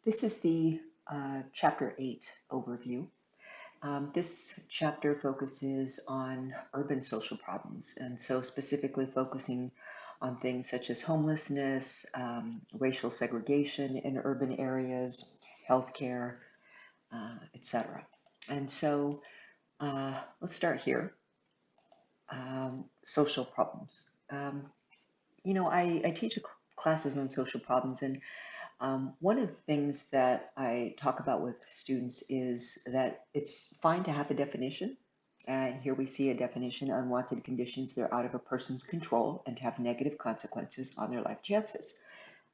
This is the Chapter 8 overview. This chapter focuses on urban social problems, and so specifically focusing on things such as homelessness, racial segregation in urban areas, healthcare, etc. And so let's start here. Social problems. I teach classes on social problems, and one of the things that I talk about with students is that it's fine to have a definition. And here we see a definition: unwanted conditions that are out of a person's control and have negative consequences on their life chances.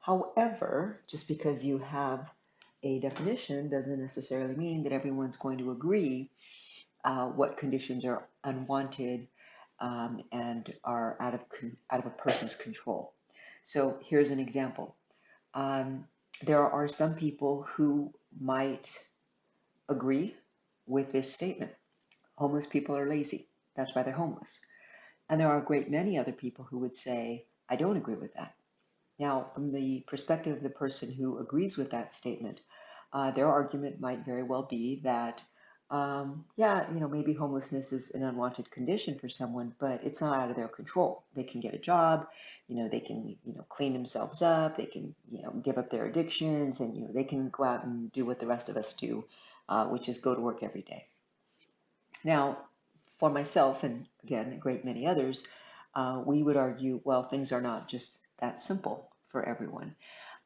However, just because you have a definition doesn't necessarily mean that everyone's going to agree what conditions are unwanted and are out of a person's control. So here's an example. Um, there are some people who might agree with this statement. Homeless people are lazy. That's why they're homeless. And there are a great many other people who would say, I don't agree with that. Now, from the perspective of the person who agrees with that statement, their argument might very well be that, yeah, maybe homelessness is an unwanted condition for someone, but it's not out of their control. They can get a job, they can, clean themselves up, they can, give up their addictions, and, they can go out and do what the rest of us do, which is go to work every day. Now, for myself, and again, a great many others, we would argue, well, things are not just that simple for everyone.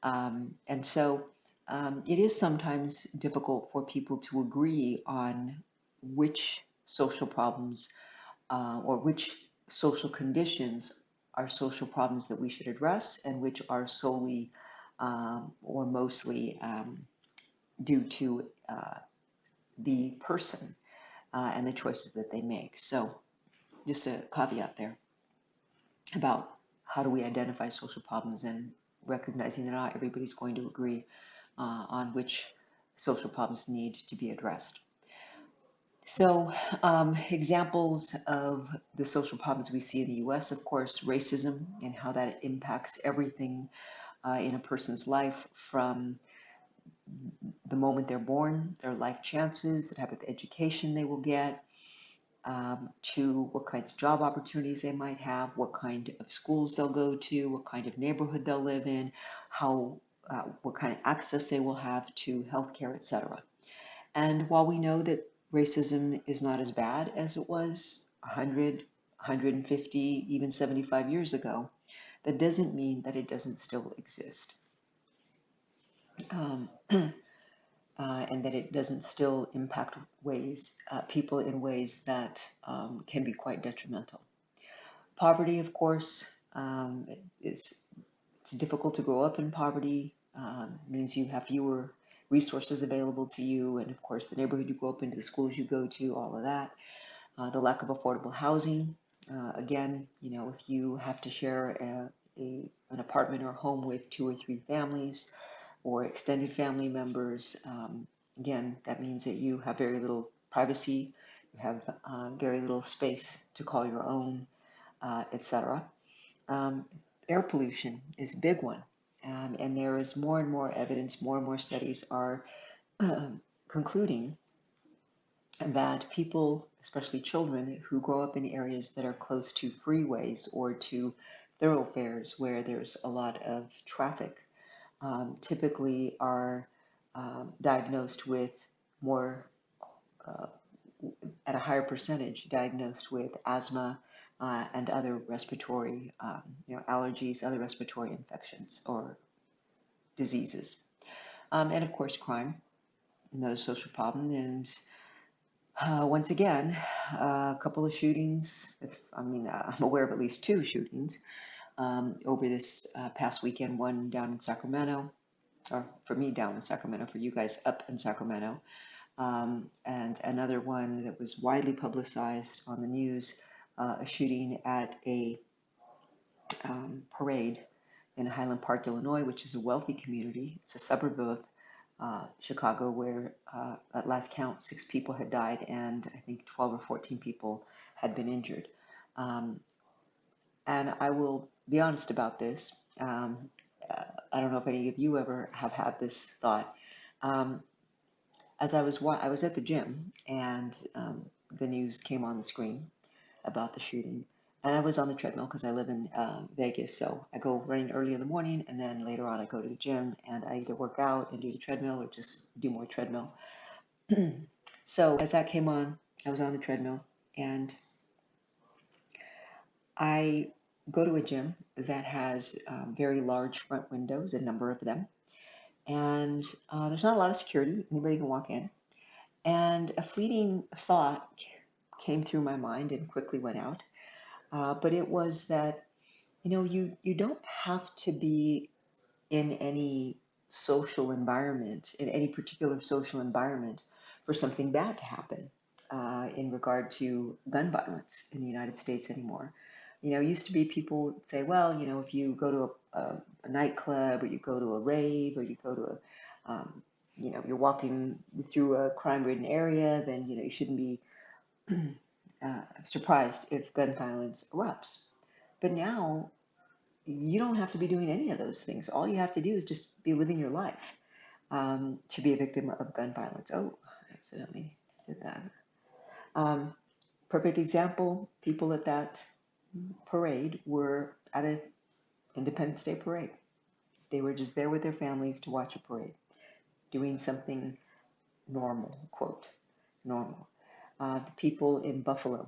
And so it is sometimes difficult for people to agree on which social problems or which social conditions are social problems that we should address and which are solely or mostly due to the person and the choices that they make. So just a caveat there about how do we identify social problems and recognizing that not everybody's going to agree on which social problems need to be addressed. So examples of the social problems we see in the US, of course, racism and how that impacts everything in a person's life from the moment they're born, their life chances, the type of education they will get, to what kinds of job opportunities they might have, what kind of schools they'll go to, what kind of neighborhood they'll live in, what kind of access they will have to healthcare, etc. And while we know that racism is not as bad as it was 100, 150, even 75 years ago, that doesn't mean that it doesn't still exist. Um, and that it doesn't still impact people in ways that can be quite detrimental. Poverty, of course, it's difficult to grow up in poverty. Means you have fewer resources available to you, and of course, the neighborhood you grow up in, the schools you go to, all of that. The lack of affordable housing. Again, if you have to share an apartment or home with two or three families or extended family members, again, that means that you have very little privacy, you have very little space to call your own, etc. Um, Air pollution is a big one, and there is more and more evidence, more and more studies are concluding that people, especially children, who grow up in areas that are close to freeways or to thoroughfares where there's a lot of traffic, typically are diagnosed with more, uh, at a higher percentage, diagnosed with asthma and other respiratory, allergies, other respiratory infections or diseases. And of course, crime, another social problem. And once again, a couple of shootings. I'm aware of at least two shootings over this past weekend, one down in Sacramento, or for me down in Sacramento, for you guys up in Sacramento, and another one that was widely publicized on the news, a shooting at a parade in Highland Park, Illinois, which is a wealthy community. It's a suburb of Chicago where, at last count, 6 people had died and I think 12 or 14 people had been injured. Um, and I will be honest about this. I don't know if any of you ever have had this thought. Um, I was at the gym, and the news came on the screen about the shooting. And I was on the treadmill because I live in Vegas, so I go running early in the morning, and then later on I go to the gym, and I either work out and do the treadmill or just do more treadmill. So as that came on, I was on the treadmill, and I go to a gym that has very large front windows, a number of them, and there's not a lot of security. Anybody can walk in. And a fleeting thought came through my mind and quickly went out. But it was that, you don't have to be in any social environment, in any particular social environment, for something bad to happen in regard to gun violence in the United States anymore. It used to be people would say, well, if you go to a nightclub, or you go to a rave, or you go to you're walking through a crime-ridden area, then, you shouldn't be surprised if gun violence erupts. But now you don't have to be doing any of those things. All you have to do is just be living your life to be a victim of gun violence. Oh, I accidentally did that. Um, Perfect example, people at that parade were at an Independence Day parade. They were just there with their families to watch a parade, doing something normal, quote, normal. The people in Buffalo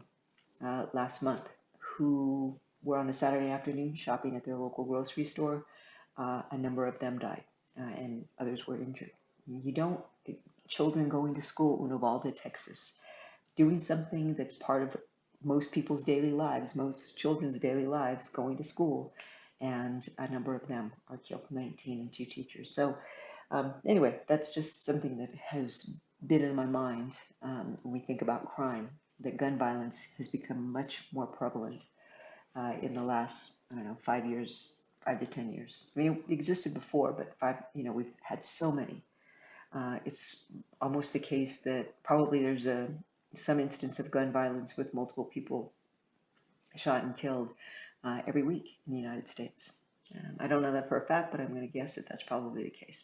last month who were on a Saturday afternoon shopping at their local grocery store, a number of them died and others were injured. You don't, children going to school in Uvalde, Texas, doing something that's part of most people's daily lives, most children's daily lives, going to school, and a number of them are killed, 19 and 2 teachers. So anyway, that's just something that has been in my mind when we think about crime, that gun violence has become much more prevalent in the last, I don't know, 5 years, 5 to 10 years. I mean, it existed before, but we've had so many. It's almost the case that probably there's some instance of gun violence with multiple people shot and killed every week in the United States. I don't know that for a fact, but I'm going to guess that that's probably the case.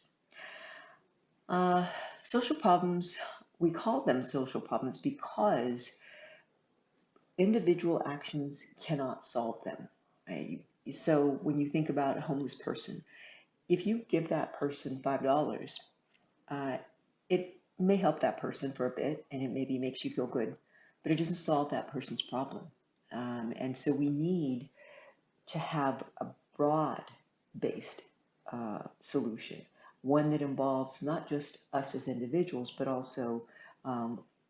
Uh, Social problems, we call them social problems because individual actions cannot solve them. Right? So when you think about a homeless person, if you give that person $5, uh, it may help that person for a bit and it maybe makes you feel good, but it doesn't solve that person's problem. And so we need to have a broad based solution, one that involves not just us as individuals, but also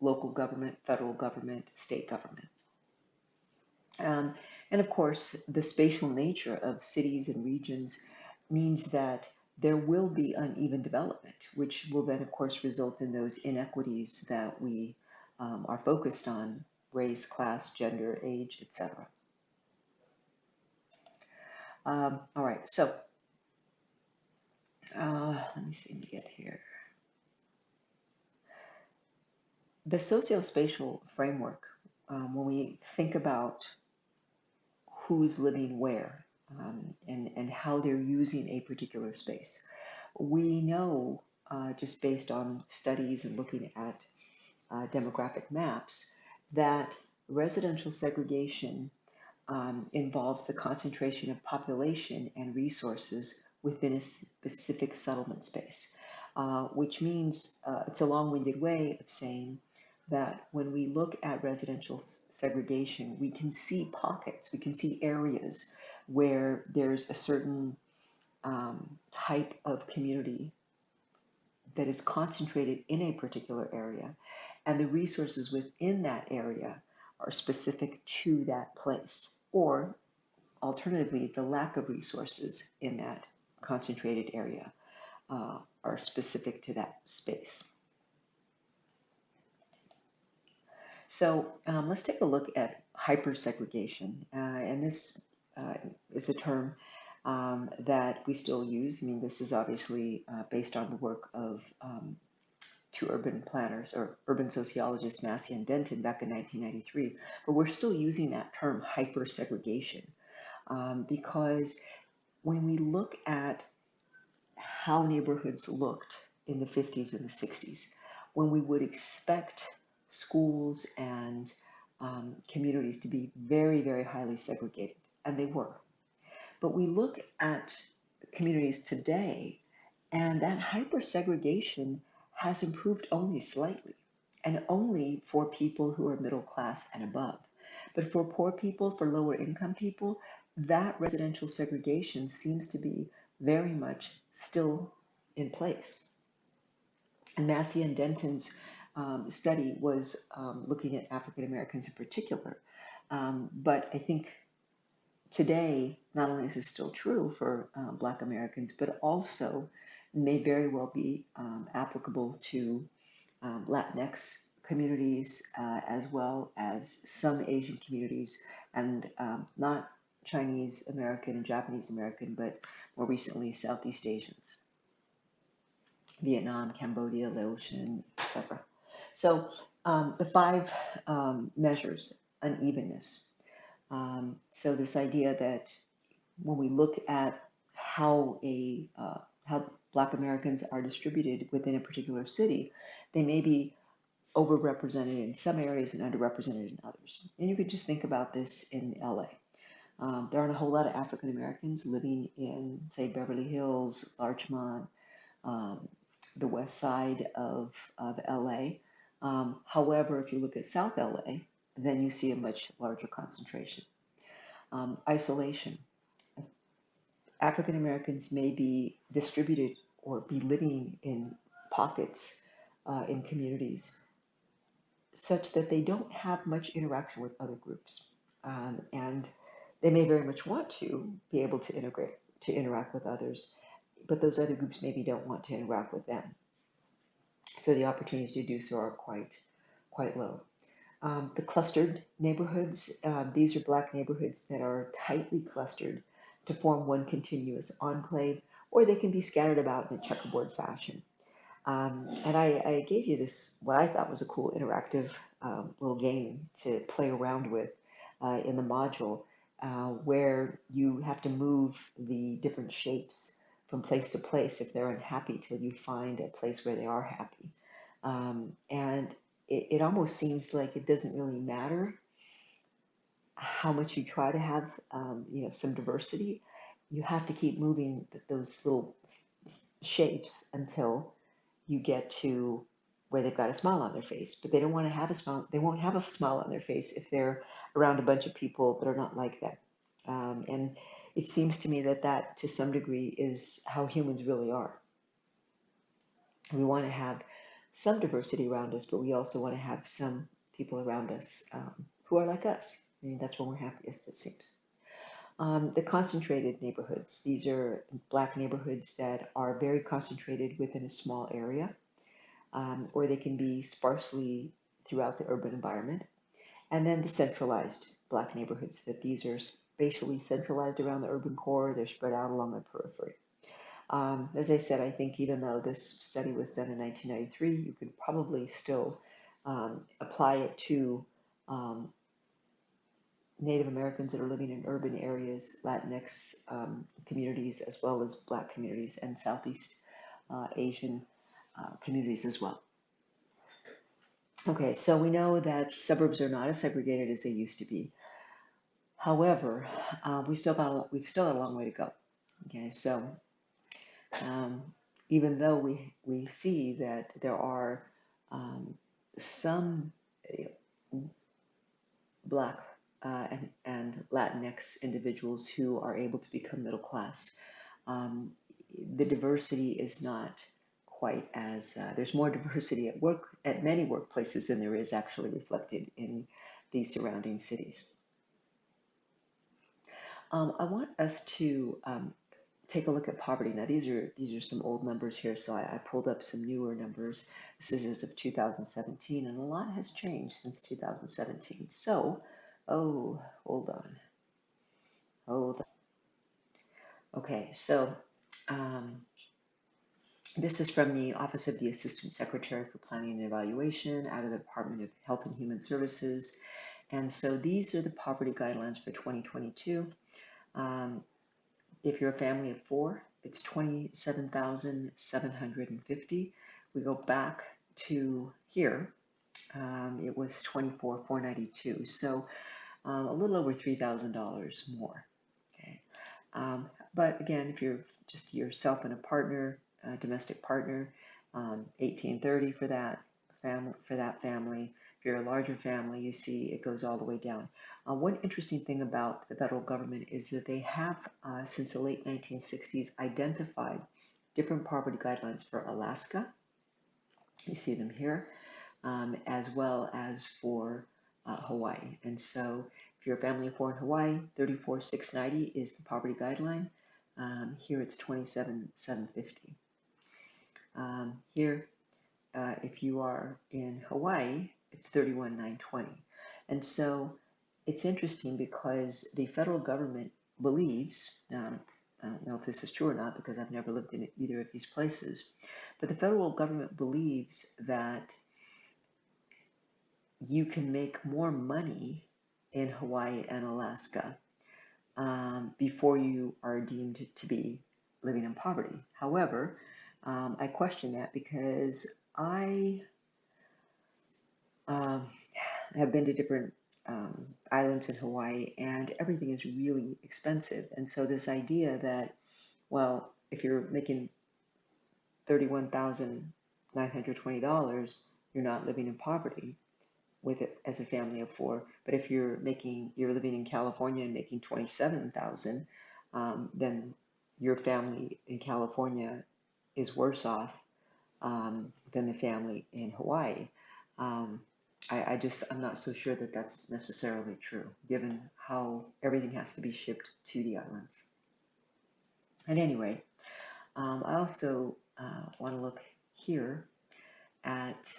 local government, federal government, state government. Um, and of course, the spatial nature of cities and regions means that there will be uneven development, which will then, of course, result in those inequities that we are focused on: race, class, gender, age, etc. All right, so let me see, let me get here. The sociospatial framework, when we think about who's living where and how they're using a particular space, we know just based on studies and looking at demographic maps that residential segregation involves the concentration of population and resources within a specific settlement space, which means it's a long-winded way of saying that when we look at residential segregation, we can see pockets, we can see areas where there's a certain type of community that is concentrated in a particular area, and the resources within that area are specific to that place, or alternatively, the lack of resources in that concentrated area are specific to that space. So let's take a look at hypersegregation, and this is a term that we still use. I mean, this is obviously based on the work of two urban planners or urban sociologists, Massey and Denton, back in 1993, but we're still using that term, hypersegregation, because when we look at how neighborhoods looked in the 50s and the 60s, when we would expect schools and communities to be very, very highly segregated, and they were. But we look at communities today, and that hyper-segregation has improved only slightly, and only for people who are middle class and above. But for poor people, for lower income people, that residential segregation seems to be very much still in place. And Massey and Denton's study was looking at African Americans in particular. But I think today, not only is this still true for Black Americans, but also may very well be applicable to Latinx communities as well as some Asian communities, and not Chinese American and Japanese American, but more recently Southeast Asians, Vietnam, Cambodia, Laotian, etc. So the five measures unevenness. So this idea that when we look at how how Black Americans are distributed within a particular city, they may be overrepresented in some areas and underrepresented in others. And you could just think about this in LA. There aren't a whole lot of African Americans living in, say, Beverly Hills, Larchmont, the west side of LA. However, if you look at South LA, then you see a much larger concentration. Isolation. African Americans may be distributed or be living in pockets in communities such that they don't have much interaction with other groups. And they may very much want to be able to interact with others, but those other groups maybe don't want to interact with them. So the opportunities to do so are quite low. The clustered neighborhoods, these are Black neighborhoods that are tightly clustered to form one continuous enclave, or they can be scattered about in a checkerboard fashion. And I gave you this, what I thought was a cool interactive little game to play around with in the module, where you have to move the different shapes from place to place if they're unhappy till you find a place where they are happy. And it almost seems like it doesn't really matter how much you try to have some diversity. You have to keep moving those little shapes until you get to where they've got a smile on their face. But they don't want to have a smile. They won't have a smile on their face if they're around a bunch of people that are not like them. And it seems to me that to some degree is how humans really are. We want to have some diversity around us, but we also want to have some people around us who are like us. I mean, that's when we're happiest, it seems. The concentrated neighborhoods. These are Black neighborhoods that are very concentrated within a small area, or they can be sparsely throughout the urban environment. And then the centralized Black neighborhoods, that these are spatially centralized around the urban core, they're spread out along the periphery. As I said, I think even though this study was done in 1993, you could probably still apply it to Native Americans that are living in urban areas, Latinx communities, as well as Black communities and Southeast Asian communities as well. Okay, so we know that suburbs are not as segregated as they used to be. However, we've still got a long way to go. Okay, so even though we see that there are some Black and Latinx individuals who are able to become middle class, the diversity is not quite as there's more diversity at many workplaces than there is actually reflected in the surrounding cities. I want us to take a look at poverty. Now these are some old numbers here, so I pulled up some newer numbers. This is as of 2017, and a lot has changed since 2017. So, hold on. Okay, so this is from the Office of the Assistant Secretary for Planning and Evaluation out of the Department of Health and Human Services. And so these are the poverty guidelines for 2022. If you're a family of 4, it's 27,750. We go back to here, it was 24,492. So a little over $3,000 more. Okay. But again, if you're just yourself and a partner, a domestic partner, 1830 for that family. If you're a larger family, you see it goes all the way down. One interesting thing about the federal government is that they have, since the late 1960s, identified different poverty guidelines for Alaska. You see them here, as well as for Hawaii. And so if you're a family of four in Hawaii, 34,690 is the poverty guideline. Here it's 27,750. Here, if you are in Hawaii, it's 31,920. And so it's interesting because the federal government believes, I don't know if this is true or not because I've never lived in either of these places, but the federal government believes that you can make more money in Hawaii and Alaska before you are deemed to be living in poverty. However, I question that because I have been to different islands in Hawaii and everything is really expensive. And so this idea that, well, if you're making $31,920, you're not living in poverty with it as a family of four. But if you're living in California and making 27,000, then your family in California is worse off than the family in Hawaii. I'm not so sure that that's necessarily true, given how everything has to be shipped to the islands. At any rate, I also want to look here at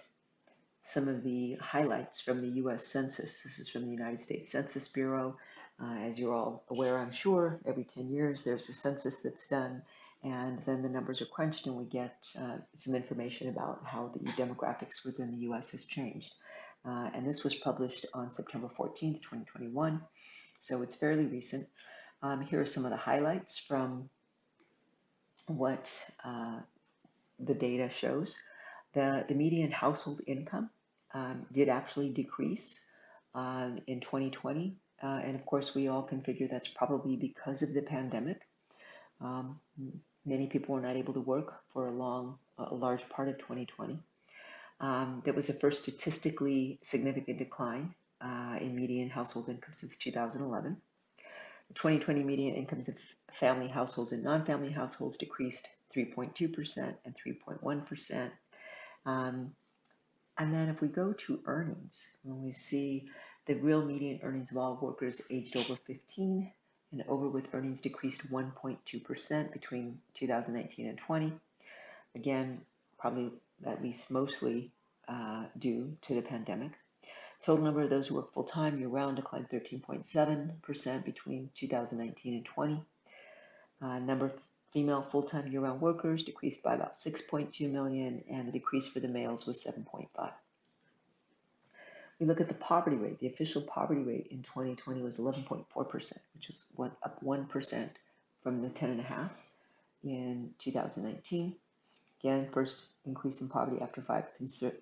some of the highlights from the U.S. Census. This is from the United States Census Bureau. As you're all aware, I'm sure, every 10 years there's a census that's done, and then the numbers are crunched and we get some information about how the demographics within the U.S. has changed. And this was published on September 14th, 2021, so it's fairly recent. Here are some of the highlights from what the data shows. The median household income did actually decrease in 2020. And of course, we all can figure that's probably because of the pandemic. Many people were not able to work for a large part of 2020. There was the first statistically significant decline in median household income since 2011. The 2020 median incomes of family households and non-family households decreased 3.2% and 3.1%. And then if we go to earnings, when we see the real median earnings of all workers aged over 15 and over with earnings decreased 1.2% between 2019 and 20. Again, probably at least mostly due to the pandemic. Total number of those who work full-time year-round declined 13.7% between 2019 and 20. Number of female full-time year-round workers decreased by about 6.2 million, and the decrease for the males was 7.5. We look at the poverty rate. The official poverty rate in 2020 was 11.4%, which is up 1% from the 10.5% in 2019. Again, first increase in poverty after 5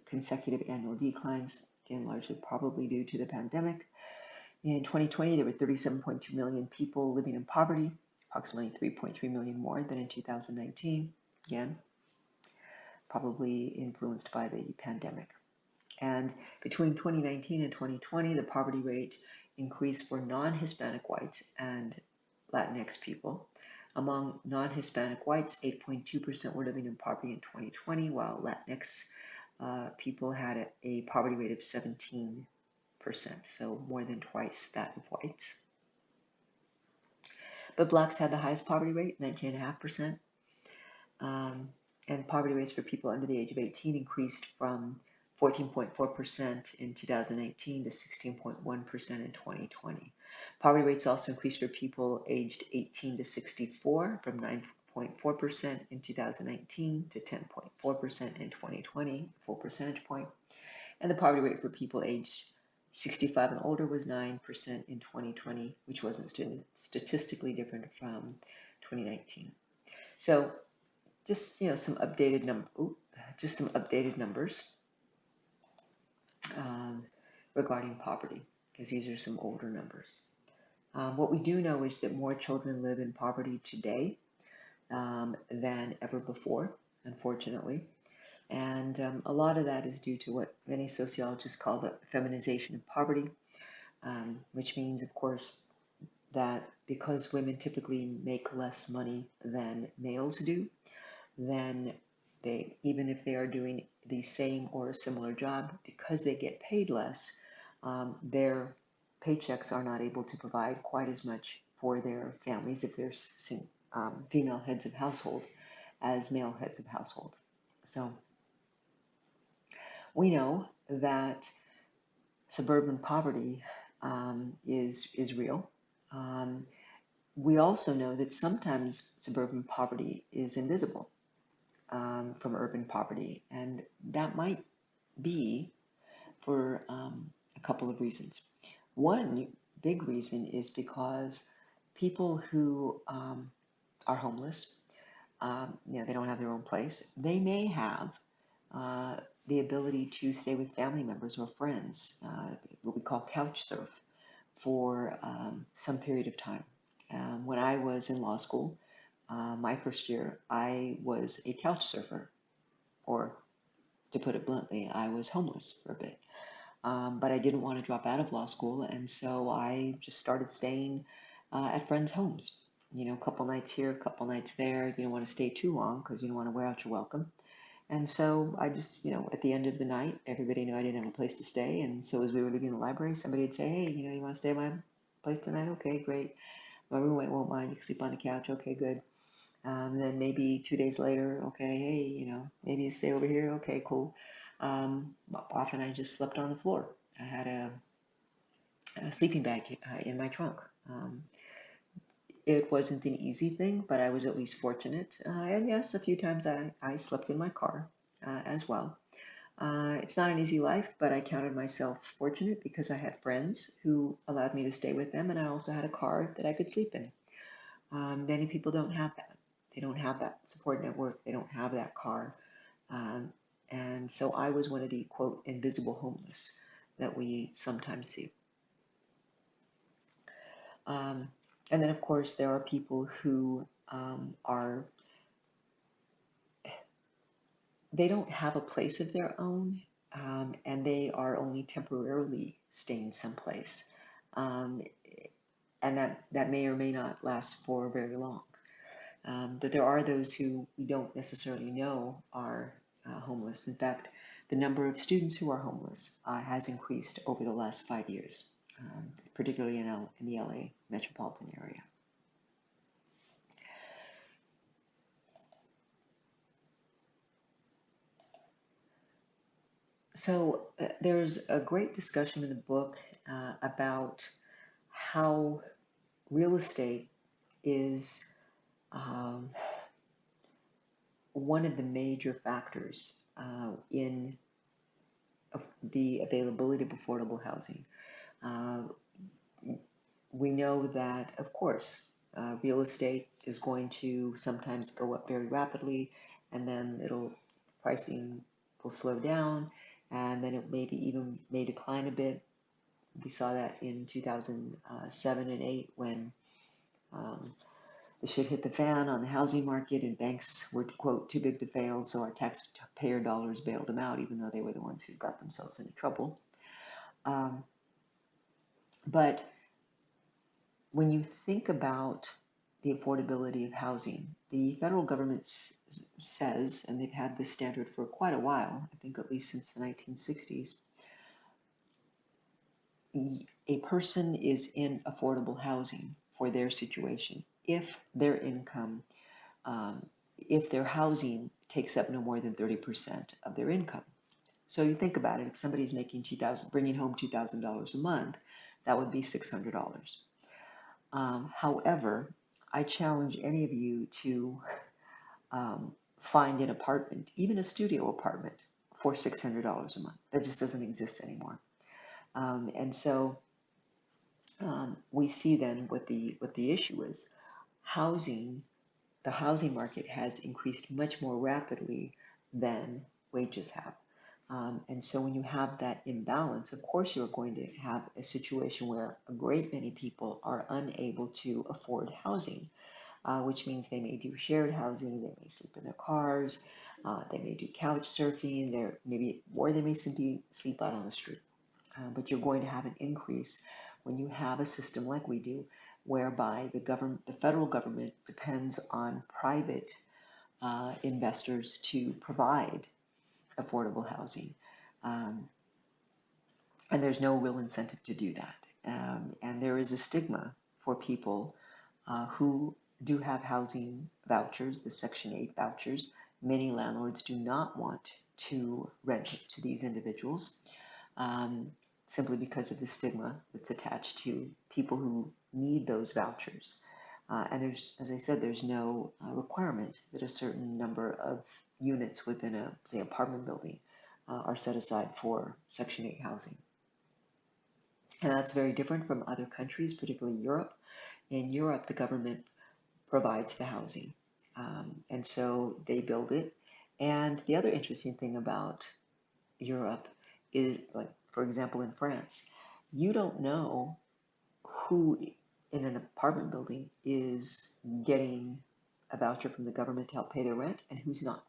consecutive annual declines, again, largely probably due to the pandemic. In 2020, there were 37.2 million people living in poverty, approximately 3.3 million more than in 2019, again, probably influenced by the pandemic. And between 2019 and 2020, the poverty rate increased for non-Hispanic whites and Latinx people. Among non-Hispanic whites, 8.2% were living in poverty in 2020, while Latinx people had a poverty rate of 17%, so more than twice that of whites. But blacks had the highest poverty rate, 19.5%. And poverty rates for people under the age of 18 increased from 14.4% in 2018 to 16.1% in 2020. Poverty rates also increased for people aged 18 to 64 from 9.4% in 2019 to 10.4% in 2020, full percentage point. And the poverty rate for people aged 65 and older was 9% in 2020, which wasn't statistically different from 2019. So just just some updated numbers um, regarding poverty, because these are some older numbers. What we do know is that more children live in poverty today than ever before, unfortunately. And a lot of that is due to what many sociologists call the feminization of poverty, which means, of course, that because women typically make less money than males do, then they, even if they are doing the same or a similar job, because they get paid less, their paychecks are not able to provide quite as much for their families if they're female heads of household as male heads of household. So we know that suburban poverty is real. Um, we also know that sometimes suburban poverty is invisible from urban poverty, and that might be for a couple of reasons. One big reason is because people who are homeless, they don't have their own place. They may have uh, the ability to stay with family members or friends, what we call couch surf, for some period of time. When I was in law school, my first year, I was a couch surfer, or to put it bluntly, I was homeless for a bit. But I didn't want to drop out of law school, and so I just started staying at friends' homes. You know, a couple nights here, a couple nights there. You don't want to stay too long because you don't want to wear out your welcome. And so I just, at the end of the night, everybody knew I didn't have a place to stay. And so as we were leaving the library, somebody would say, hey, you want to stay at my place tonight? Okay, great. My roommate won't mind. You can sleep on the couch. Okay, good. Then maybe 2 days later, okay, hey, maybe you stay over here. Okay, cool. Often I just slept on the floor. I had a sleeping bag in my trunk. It wasn't an easy thing, but I was at least fortunate. And yes, a few times I slept in my car as well. It's not an easy life, but I counted myself fortunate because I had friends who allowed me to stay with them, and I also had a car that I could sleep in. Many people don't have that. They don't have that support network. They don't have that car. Um, and so I was one of the quote invisible homeless that we sometimes see. Um, and then, of course, there are people who they don't have a place of their own, and they are only temporarily staying someplace. Um, and that may or may not last for very long. But there are those who we don't necessarily know are homeless. In fact, the number of students who are homeless has increased over the last 5 years, particularly in the LA metropolitan area. So there's a great discussion in the book about how real estate is um, one of the major factors in the availability of affordable housing. Uh, we know that, of course, real estate is going to sometimes go up very rapidly, and then pricing will slow down, and then it maybe even may decline a bit. We saw that in 2007 and 8 when um, the shit hit the fan on the housing market, and banks were, quote, too big to fail, so our taxpayer dollars bailed them out, even though they were the ones who got themselves into trouble. Um, but when you think about the affordability of housing, the federal government says, and they've had this standard for quite a while, I think at least since the 1960s, a person is in affordable housing for their situation if their income, um, if their housing takes up no more than 30% of their income. So you think about it, if somebody's making bringing home $2,000 a month, that would be $600. However, I challenge any of you to find an apartment, even a studio apartment, for $600 a month. That just doesn't exist anymore. And so we see then what the issue is. Housing the housing market has increased much more rapidly than wages have. And so when you have that imbalance, of course, you're going to have a situation where a great many people are unable to afford housing, which means they may do shared housing, they may sleep in their cars, they may do couch surfing, or they may simply sleep out on the street. But you're going to have an increase when you have a system like we do, whereby the federal government depends on private investors to provide affordable housing. Um, and there's no real incentive to do that. And there is a stigma for people who do have housing vouchers, the Section 8 vouchers. Many landlords do not want to rent it to these individuals, um, simply because of the stigma that's attached to people who need those vouchers. And there's, as I said, there's no requirement that a certain number of units within a, say, apartment building are set aside for Section 8 housing. And that's very different from other countries, particularly Europe. In Europe, the government provides the housing. And so they build it. And the other interesting thing about Europe is, like, for example, in France, you don't know who in an apartment building is getting a voucher from the government to help pay their rent and who's not.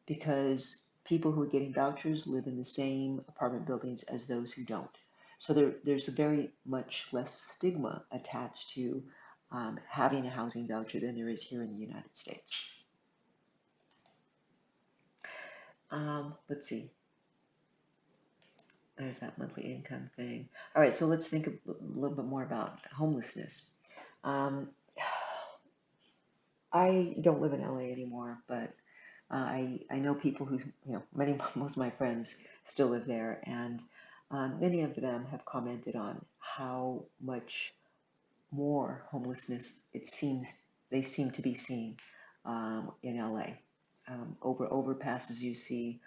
Because people who are getting vouchers live in the same apartment buildings as those who don't. So there's a very much less stigma attached to having a housing voucher than there is here in the United States. Let's see. There's that monthly income thing. All right, so let's think a little bit more about homelessness. Um, I don't live in LA anymore, but I know people who, most of my friends still live there, and many of them have commented on how much more homelessness they seem to be seeing in LA. Over overpasses you see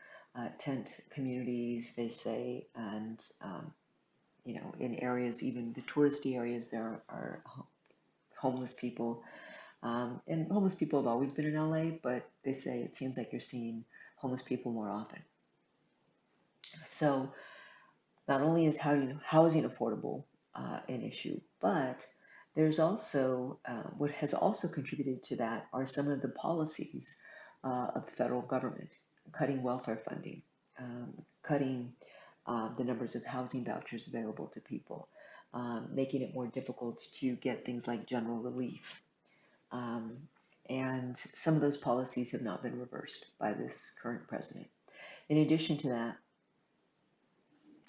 tent communities, they say, and in areas, even the touristy areas, there are homeless people. And homeless people have always been in LA, but they say it seems like you're seeing homeless people more often. So not only is housing affordable an issue, but there's also what has also contributed to that are some of the policies of the federal government, cutting welfare funding, cutting the numbers of housing vouchers available to people, making it more difficult to get things like general relief. And some of those policies have not been reversed by this current president. In addition to that,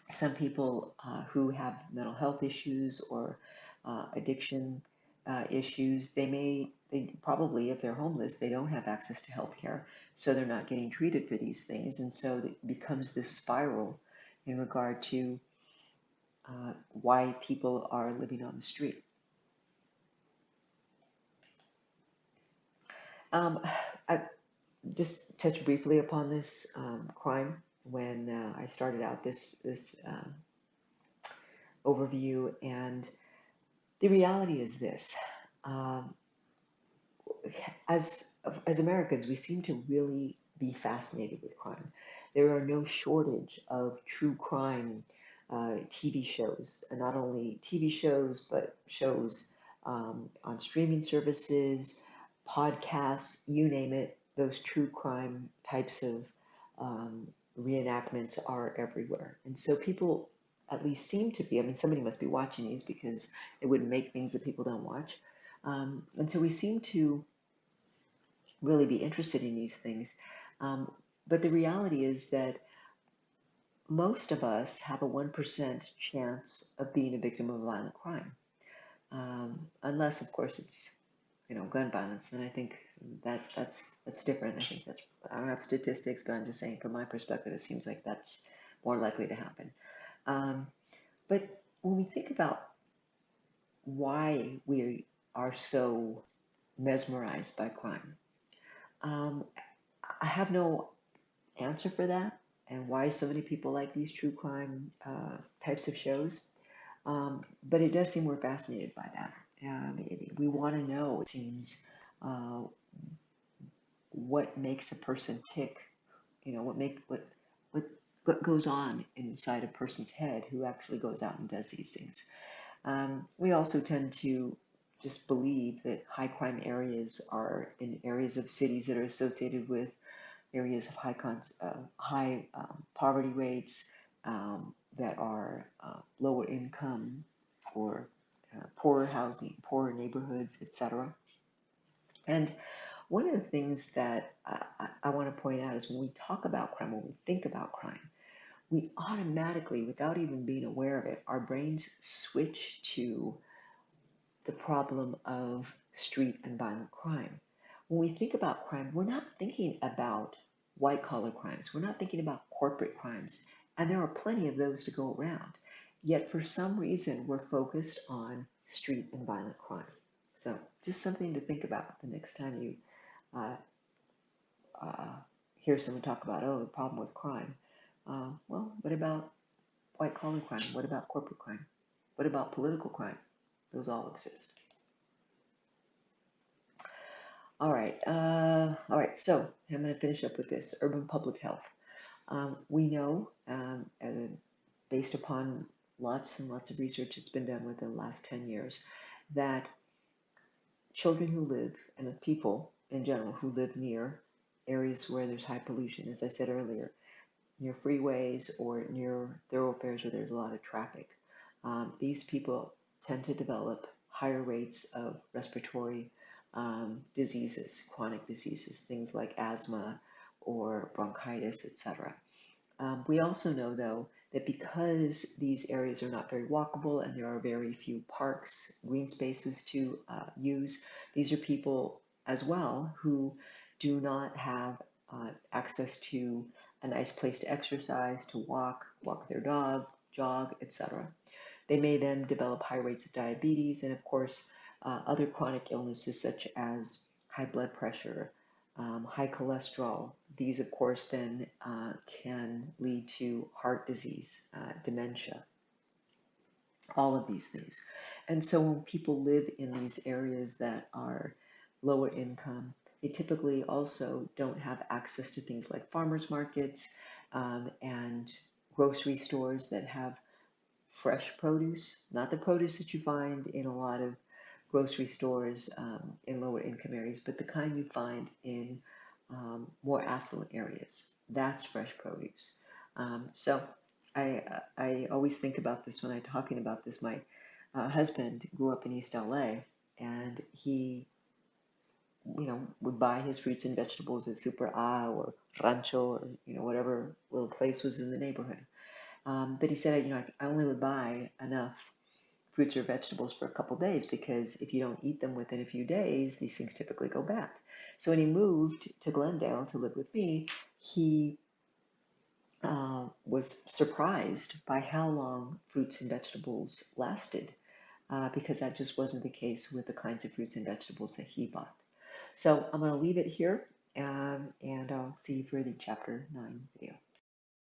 some people who have mental health issues or addiction issues, they probably, if they're homeless, they don't have access to health care, so they're not getting treated for these things. And so it becomes this spiral in regard to why people are living on the street. I just touch briefly upon this crime when I started out this overview, and the reality is this: um, as Americans, we seem to really be fascinated with crime. There are no shortage of true crime TV shows, and not only TV shows, but shows on streaming services, podcasts, you name it. Those true crime types of reenactments are everywhere. And so people at least seem to be, I mean, somebody must be watching these because it wouldn't make things that people don't watch. And so we seem to really be interested in these things. But the reality is that most of us have a 1% chance of being a victim of a violent crime. Unless, of course, it's gun violence, then I think that's different. I don't have statistics, but I'm just saying from my perspective, it seems like that's more likely to happen. But when we think about why we are so mesmerized by crime, I have no answer for that, and why so many people like these true crime types of shows. But it does seem we're fascinated by that. We want to know, it seems, what makes a person tick, what what goes on inside a person's head who actually goes out and does these things. We also tend to just believe that high crime areas are in areas of cities that are associated with areas of high poverty rates, that are lower income or poorer housing, poorer neighborhoods, etc. And one of the things that I want to point out is when we talk about crime, when we think about crime, we automatically, without even being aware of it, our brains switch to the problem of street and violent crime. When we think about crime, we're not thinking about white collar crimes. We're not thinking about corporate crimes. And there are plenty of those to go around. Yet for some reason, we're focused on street and violent crime. So just something to think about the next time you uh, uh, hear someone talk about, oh, the problem with crime. Well, what about white collar crime? What about corporate crime? What about political crime? Those all exist. All right. So I'm going to finish up with this urban public health. We know, based upon lots and lots of research that's been done within the last 10 years, that children who live and the people in general who live near areas where there's high pollution, as I said earlier, near freeways or near thoroughfares where there's a lot of traffic, these people tend to develop higher rates of respiratory diseases, chronic diseases, things like asthma or bronchitis, etc. We also know, though, that because these areas are not very walkable and there are very few parks, green spaces to use, these are people as well who do not have access to a nice place to exercise, to walk their dog, jog, etc. They may then develop high rates of diabetes and, of course, other chronic illnesses such as high blood pressure, high cholesterol. These, of course, then can lead to heart disease, dementia, all of these things. And so when people live in these areas that are lower income, they typically also don't have access to things like farmers markets and grocery stores that have fresh produce, not the produce that you find in a lot of grocery stores in lower income areas, but the kind you find in more affluent areas. That's fresh produce. So I always think about this when I'm talking about this. My husband grew up in East LA, and he, would buy his fruits and vegetables at Super A or Rancho or whatever little place was in the neighborhood. But he said, I only would buy enough fruits or vegetables for a couple days because if you don't eat them within a few days, these things typically go bad. So when he moved to Glendale to live with me, he was surprised by how long fruits and vegetables lasted because that just wasn't the case with the kinds of fruits and vegetables that he bought. So I'm going to leave it here and I'll see you for the chapter 9 video.